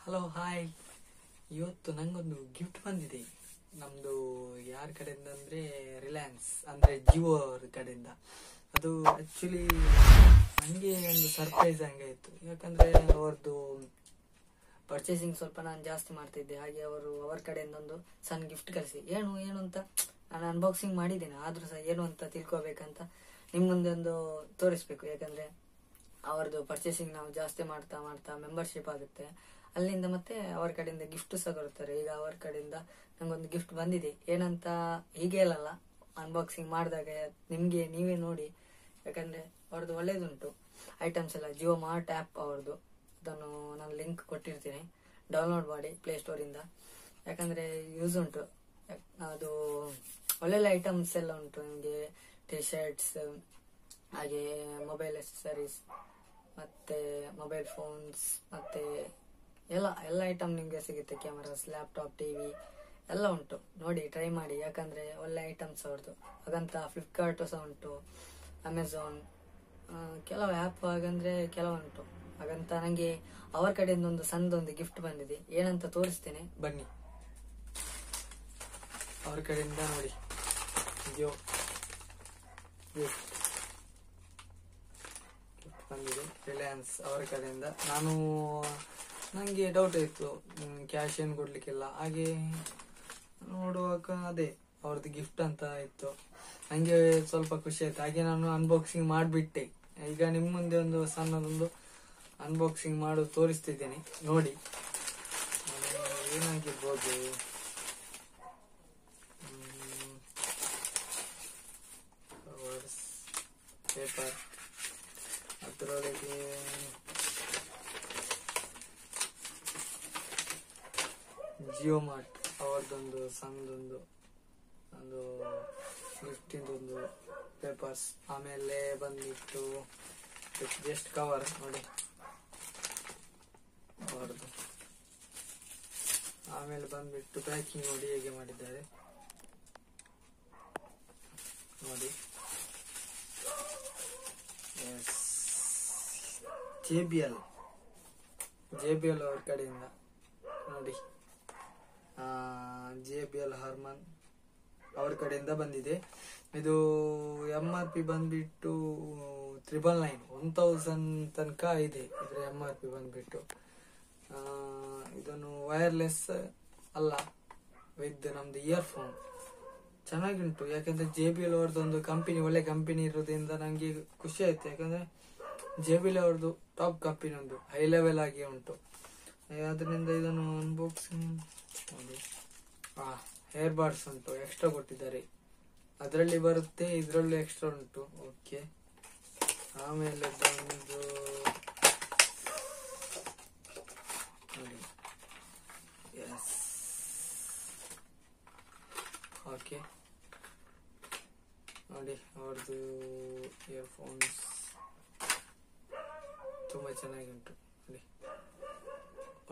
Hello hi. ಇವತ್ತು ನಂಗೊಂದು gift ಬಂದಿದೆ. ನಮ್ದು ಯಾರ ಕಡೆಯಿಂದ ಅಂದ್ರೆ ರಿಲಯನ್ಸ್ ಅಂದ್ರೆ ಜಿಯೋ ಅವ್ರ ಕಡೆಯಿಂದ. ಅದು ಆಕ್ಚುಲಿ ನಂಗೆ ಒಂದು ಸರ್ಪ್ರೈಸ್ ಹಂಗೆ ಇತ್ತು. ಯಾಕಂದ್ರೆ ಅವ್ರದ್ದು ಪರ್ಚೇಸಿಂಗ್ ಸ್ವಲ್ಪ ನಾನು ಜಾಸ್ತಿ ಮಾಡ್ತಿದ್ದೆ. ಹಾಗೆ ಅವರ ಕಡೆಯಿಂದ ಒಂದು ಸಣ್ಣ ಗಿಫ್ಟ್ ಕಳಿಸಿ ಏನು ಅಂತ ನಾನು ಅನ್ಬಾಕ್ಸಿಂಗ್ ಮಾಡಿದ್ದೇನೆ. ಆದ್ರೂ ಸಹ ಏನು ಅಂತ ತಿಳ್ಕೊಬೇಕಂತ ನಿಮ್ ಮುಂದೆ ಒಂದು ತೋರಿಸ್ಬೇಕು. ಯಾಕಂದ್ರೆ ಅವರದ್ದು ಪರ್ಚೇಸಿಂಗ್ ನಾವು ಜಾಸ್ತಿ ಮಾಡ್ತಾ ಮಾಡ್ತಾ ಮೆಂಬರ್ಶಿಪ್ ಆಗುತ್ತೆ. ಅಲ್ಲಿಂದ ಮತ್ತೆ ಅವರ ಕಡೆಯಿಂದ ಗಿಫ್ಟ್ ಸಹ ಕೊಡ್ತಾರೆ. ಈಗ ಅವರ ಕಡೆಯಿಂದ ನಂಗೊಂದು ಗಿಫ್ಟ್ ಬಂದಿದೆ. ಏನಂತ ಹೀಗೆ ಹೇಳಲ್ಲ, ಅನ್ಬಾಕ್ಸಿಂಗ್ ಮಾಡಿದಾಗ ನೀವೇ ನೋಡಿ. ಯಾಕಂದ್ರೆ ಅವ್ರದ್ದು ಒಳ್ಳೇದುಂಟು ಐಟಮ್ಸ್ ಎಲ್ಲ. ಜಿಯೋ ಮಾರ್ಟ್ ಆ್ಯಪ್ ಅವ್ರದ್ದು, ಅದನ್ನು ನಾನು ಲಿಂಕ್ ಕೊಟ್ಟಿರ್ತೀನಿ, ಡೌನ್ಲೋಡ್ ಮಾಡಿ ಪ್ಲೇಸ್ಟೋರ್ ಇಂದ. ಯಾಕಂದ್ರೆ ಯೂಸ್ ಉಂಟು. ಅದು ಒಳ್ಳೊಳ್ಳೆ ಐಟಮ್ಸ್ ಎಲ್ಲ ಉಂಟು ನಿಮಗೆ. ಟಿ ಶರ್ಟ್ಸ್, ಹಾಗೆ ಮೊಬೈಲ್ ಎಕ್ಸೆಸರೀಸ್, ಮತ್ತೆ ಮೊಬೈಲ್ ಫೋನ್ಸ್, ಮತ್ತೆ ಎಲ್ಲ ಐಟಮ್ ನಿಮ್ಗೆ ಸಿಗುತ್ತೆ. ಕ್ಯಾಮರಾಸ್, ಲ್ಯಾಪ್ಟಾಪ್, ಟಿವಿ ಎಲ್ಲ ಉಂಟು. ನೋಡಿ, ಟ್ರೈ ಮಾಡಿ. ಯಾಕಂದ್ರೆ ಒಳ್ಳೆ ಐಟಮ್ಸ್ ಅವ್ರದ್ದು. ಹಾಗಂತ ಫ್ಲಿಪ್ಕಾರ್ಟ್ ಸಹ ಉಂಟು, ಅಮೆಝಾನ್, ಕೆಲವು ಆ್ಯಪ್ ಹಾಗಂದ್ರೆ ಕೆಲವುಂಟು. ಹಾಗಂತ ನಂಗೆ ಅವರ ಕಡೆಯಿಂದ ಒಂದು ಸಣ್ಣದೊಂದು ಗಿಫ್ಟ್ ಬಂದಿದೆ. ಏನಂತ ತೋರಿಸ್ತೇನೆ, ಬನ್ನಿ. ಅವ್ರ ಕಡೆಯಿಂದ ನೋಡಿ, ಜಿಯೋ ಗಿಫ್ಟ್ ಬಂದಿದೆ ರಿಲಯನ್ಸ್ ಅವರ ಕಡೆಯಿಂದ. ನಂಗೆ ಡೌಟ್ ಇತ್ತು, ಕ್ಯಾಶ್ ಏನು ಕೊಡ್ಲಿಕ್ಕಿಲ್ಲ. ಹಾಗೆ ನೋಡುವಾಗ ಅದೇ ಅವ್ರದ್ದು ಗಿಫ್ಟ್ ಅಂತ ಇತ್ತು. ನಂಗೆ ಸ್ವಲ್ಪ ಖುಷಿ ಆಯ್ತು. ಹಾಗೆ ನಾನು ಅನ್ಬಾಕ್ಸಿಂಗ್ ಮಾಡಿಬಿಟ್ಟೆ. ಈಗ ನಿಮ್ಮ ಮುಂದೆ ಒಂದು ಸಣ್ಣದೊಂದು ಅನ್ಬಾಕ್ಸಿಂಗ್ ಮಾಡೋದು ತೋರಿಸ್ತಿದ್ದೇನೆ, ನೋಡಿ ಏನಾಗಿರ್ಬೋದು. ಪೇಪರ್, ಅದರೊಳಗೆ ಜಿಯೋ ಮಾರ್ಟ್ ಅವರದೊಂದು ಸಣ್ಣದೊಂದು ಒಂದು ಗಿಫ್ಟಿಂದೊಂದು ಪೇಪರ್ಸ್. ಆಮೇಲೆ ಬಂದ್ಬಿಟ್ಟು ಜಸ್ಟ್ ಕವರ್ ನೋಡಿ ಅವರದ್ದು. ಆಮೇಲೆ ಬಂದ್ಬಿಟ್ಟು ಪ್ಯಾಕಿಂಗ್ ನೋಡಿ ಹೇಗೆ ಮಾಡಿದ್ದಾರೆ ನೋಡಿ. JBL ಅವ್ರ ಕಡೆಯಿಂದ ನೋಡಿ, JBL ಹರ್ಮನ್ ಅವ್ರ ಕಡೆಯಿಂದ ಬಂದಿದೆ. ಇದು MRP ಬಂದ್ಬಿಟ್ಟು 999 ತನಕ ಇದೆ. ಇದ್ರ MRP ಬಂದ್ಬಿಟ್ಟು ಇದನ್ನು ವೈರ್ಲೆಸ್ ಅಲ್ಲ, ವಿತ್ ನಮ್ದು ಇಯರ್ಫೋನ್. ಚೆನ್ನಾಗುಂಟು. ಯಾಕಂದ್ರೆ JBL ಅವ್ರದ್ದೊಂದು ಕಂಪನಿ, ಒಳ್ಳೆ ಕಂಪನಿ ಇರೋದ್ರಿಂದ ನಂಗೆ ಖುಷಿ ಆಯ್ತು. ಯಾಕಂದ್ರೆ JBL ಅವ್ರದ್ದು ಟಾಪ್ ಕಂಪನಿ, ಒಂದು ಹೈ ಲೆವೆಲ್ ಆಗಿ ಉಂಟು. ಅದರಿಂದ ಇದನ್ನು ಅನ್ಬಾಕ್ಸಿಂಗ್ ನೋಡಿ. ಹೇರ್ ಬಾರ್ಸ್ ಉಂಟು, ಎಕ್ಸ್ಟ್ರಾ ಕೊಟ್ಟಿದ್ದಾರೆ. ಅದರಲ್ಲಿ ಬರುತ್ತೆ, ಇದರಲ್ಲೂ ಎಕ್ಸ್ಟ್ರಾ ಉಂಟು. ಓಕೆ. ಆಮೇಲೆ ಬಂದು ನೋಡಿ, ಎಸ್ ಓಕೆ ನೋಡಿ. ಅವ್ರದ್ದು ಇಯರ್ಫೋನ್ಸ್ ತುಂಬಾ ಚೆನ್ನಾಗುಂಟು ನೋಡಿ.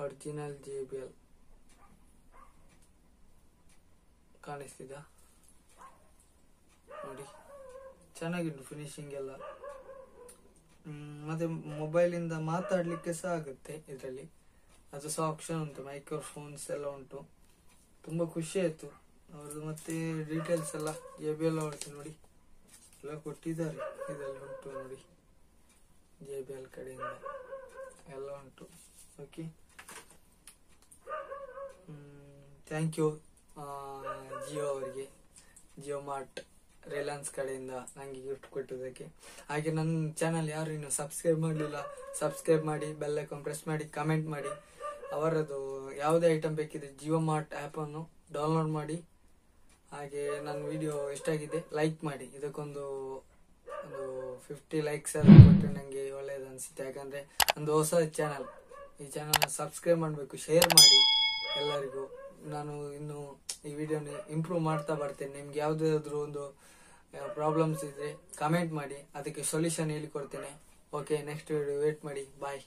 ಒರಿಜಿನಲ್ JBL ಕಾಣಿಸ್ತಿದ ನೋಡಿ, ಚೆನ್ನಾಗುಂಟು ಫಿನಿಶಿಂಗ್ ಎಲ್ಲ. ಮತ್ತೆ ಮೊಬೈಲ್ ಇಂದ ಮಾತಾಡ್ಲಿಕ್ಕೆ ಸಹ ಆಗುತ್ತೆ ಇದರಲ್ಲಿ. ಅದು ಸಹ ಆಪ್ಷನ್ ಉಂಟು, ಮೈಕ್ರೋಫೋನ್ಸ್ ಎಲ್ಲ ಉಂಟು. ತುಂಬಾ ಖುಷಿ ಆಯ್ತು ಅವ್ರದ್ದು. ಮತ್ತೆ ಡೀಟೇಲ್ಸ್ ಎಲ್ಲ JBL ಅವ್ರದ್ದು ನೋಡಿ ಎಲ್ಲ ಕೊಟ್ಟಿದ್ದಾರೆ. ಇದೆಲ್ಲ ಉಂಟು ನೋಡಿ, JBL ಕಡೆಯಿಂದ ಎಲ್ಲ ಉಂಟು. ಓಕೆ, ಥ್ಯಾಂಕ್ ಯು ಜಿಯೋ ಅವರಿಗೆ, ಜಿಯೋ ಮಾರ್ಟ್ ರಿಲಯನ್ಸ್ ಕಡೆಯಿಂದ ನಂಗೆ ಗಿಫ್ಟ್ ಕೊಟ್ಟಿದ್ದಕ್ಕೆ. ಹಾಗೆ ನನ್ನ ಚಾನಲ್ ಯಾರು ಇನ್ನು ಸಬ್ಸ್ಕ್ರೈಬ್ ಮಾಡಲಿಲ್ಲ, ಸಬ್ಸ್ಕ್ರೈಬ್ ಮಾಡಿ, ಬೆಲ್ ಐಕಾನ್ ಪ್ರೆಸ್ ಮಾಡಿ, ಕಮೆಂಟ್ ಮಾಡಿ. ಅವರದ್ದು ಯಾವುದೇ ಐಟಮ್ ಬೇಕಿದ್ರೆ ಜಿಯೋ ಮಾರ್ಟ್ ಆ್ಯಪ್ ಅನ್ನು ಡೌನ್ಲೋಡ್ ಮಾಡಿ. ಹಾಗೆ ನನ್ನ ವಿಡಿಯೋ ಎಷ್ಟಾಗಿದೆ ಲೈಕ್ ಮಾಡಿ. ಇದಕ್ಕೊಂದು 50 ಲೈಕ್ಸ್ ಎಲ್ಲ ಕೊಟ್ಟರೆ ನನಗೆ ಒಳ್ಳೇದು ಅನಿಸುತ್ತೆ. ಯಾಕಂದ್ರೆ ಒಂದು ಹೊಸ ಚಾನಲ್, ಈ ಚಾನಲ್ನ ಸಬ್ಸ್ಕ್ರೈಬ್ ಮಾಡಬೇಕು, ಶೇರ್ ಮಾಡಿ ಎಲ್ಲರಿಗೂ. ನಾನು ಇನ್ನು ಈ ವಿಡಿಯೋನ ಇಂಪ್ರೂವ್ ಮಾಡ್ತಾ ಬರ್ತೇನೆ. ನಿಮ್ಗೆ ಯಾವುದಾದ್ರೂ ಒಂದು ಪ್ರಾಬ್ಲಮ್ಸ್ ಇದ್ರೆ ಕಮೆಂಟ್ ಮಾಡಿ, ಅದಕ್ಕೆ ಸೊಲ್ಯೂಷನ್ ಹೇಳಿಕೊಡ್ತೇನೆ. ಓಕೆ, ನೆಕ್ಸ್ಟ್ ವಿಡಿಯೋ ವೇಟ್ ಮಾಡಿ. ಬಾಯ್.